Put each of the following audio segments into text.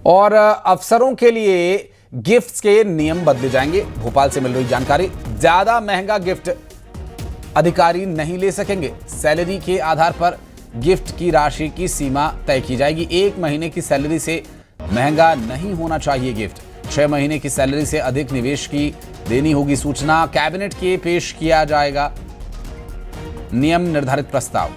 और अफसरों के लिए गिफ्ट्स के नियम बदले जाएंगे। भोपाल से मिल रही जानकारी, ज्यादा महंगा गिफ्ट अधिकारी नहीं ले सकेंगे। सैलरी के आधार पर गिफ्ट की राशि की सीमा तय की जाएगी। 1 महीने की सैलरी से महंगा नहीं होना चाहिए गिफ्ट। 6 महीने की सैलरी से अधिक निवेश की देनी होगी सूचना। कैबिनेट के पेश किया जाएगा नियम निर्धारित प्रस्ताव।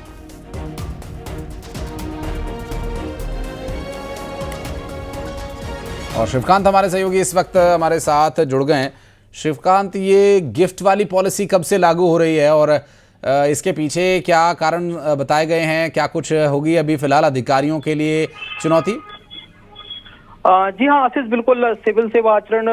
और शिवकांत हमारे सहयोगी इस वक्त हमारे साथ जुड़ गए हैं। शिवकांत, ये गिफ्ट वाली पॉलिसी कब से लागू हो रही है और इसके पीछे क्या कारण बताए गए हैं? क्या कुछ होगी अभी फिलहाल अधिकारियों के लिए चुनौती? जी हाँ आशीष, बिल्कुल। सिविल सेवा आचरण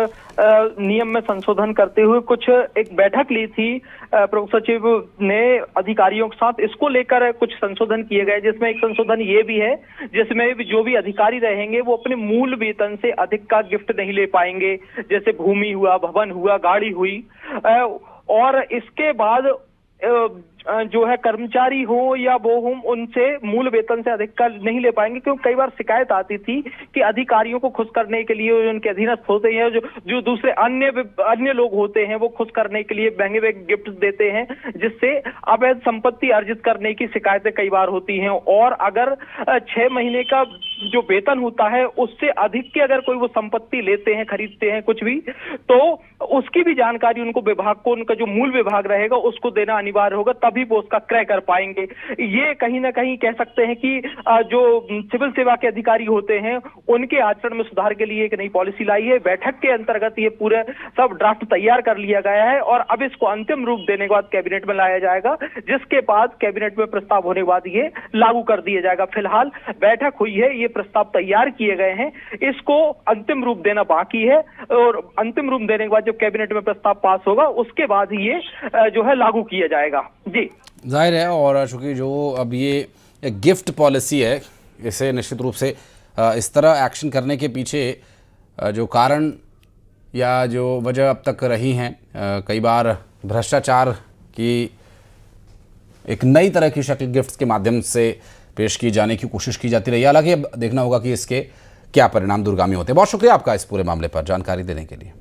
नियम में संशोधन करते हुए कुछ एक बैठक ली थी प्रमुख सचिव ने अधिकारियों के साथ। इसको लेकर कुछ संशोधन किए गए, जिसमें एक संशोधन ये भी है जिसमें जो भी अधिकारी रहेंगे वो अपने मूल वेतन से अधिक का गिफ्ट नहीं ले पाएंगे। जैसे भूमि हुआ, भवन हुआ, गाड़ी हुई। और इसके बाद जो है कर्मचारी हो या वो हो, उनसे मूल वेतन से अधिक का नहीं ले पाएंगे। क्योंकि कई बार शिकायत आती थी कि अधिकारियों को खुश करने के लिए उनके अधीनस्थ होते हैं, जो दूसरे अन्य लोग होते हैं, वो खुश करने के लिए महंगे महंगे गिफ्ट देते हैं, जिससे अवैध संपत्ति अर्जित करने की शिकायतें कई बार होती हैं। और अगर 6 महीने का जो वेतन होता है उससे अधिक की अगर कोई वो संपत्ति लेते हैं, खरीदते हैं कुछ भी, तो उसकी भी जानकारी उनको विभाग को, उनका जो मूल विभाग रहेगा उसको देना अनिवार्य होगा, तभी वो उसका क्रय कर पाएंगे। ये कहीं ना कहीं कह सकते हैं कि जो सिविल सेवा के अधिकारी होते हैं उनके आचरण में सुधार के लिए एक नई पॉलिसी लाई है। बैठक के अंतर्गत ये पूरे सब ड्राफ्ट तैयार कर लिया गया है और अब इसको अंतिम रूप देने के बाद कैबिनेट में लाया जाएगा, जिसके बाद कैबिनेट में प्रस्ताव होने के बाद ये लागू कर दिया जाएगा। फिलहाल बैठक हुई है, ये प्रस्ताव तैयार किए गए हैं, इसको अंतिम रूप देना बाकी है और अंतिम रूप देने के बाद जब कैबिनेट में प्रस्ताव पास होगा उसके बाद ही ये जो है लागू किया जाएगा। जी जाहिर है। और चूंकि जो अब ये गिफ्ट पॉलिसी है, इसे निश्चित रूप से इस तरह एक्शन करने के पीछे जो कारण या जो वजह अब तक रही हैं, कई बार भ्रष्टाचार की एक नई तरह की शक्ल गिफ्ट्स के माध्यम से पेश की जाने की कोशिश की जाती रही। हालांकि अब देखना होगा कि इसके क्या परिणाम दूरगामी होते हैं। बहुत शुक्रिया आपका इस पूरे मामले पर जानकारी देने के लिए।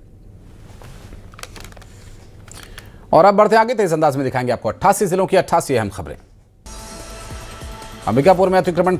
और अब बढ़ते आगे, तेज अंदाज में दिखाएंगे आपको 88 जिलों की 88 अहम खबरें। अंबिकापुर में अतिक्रमण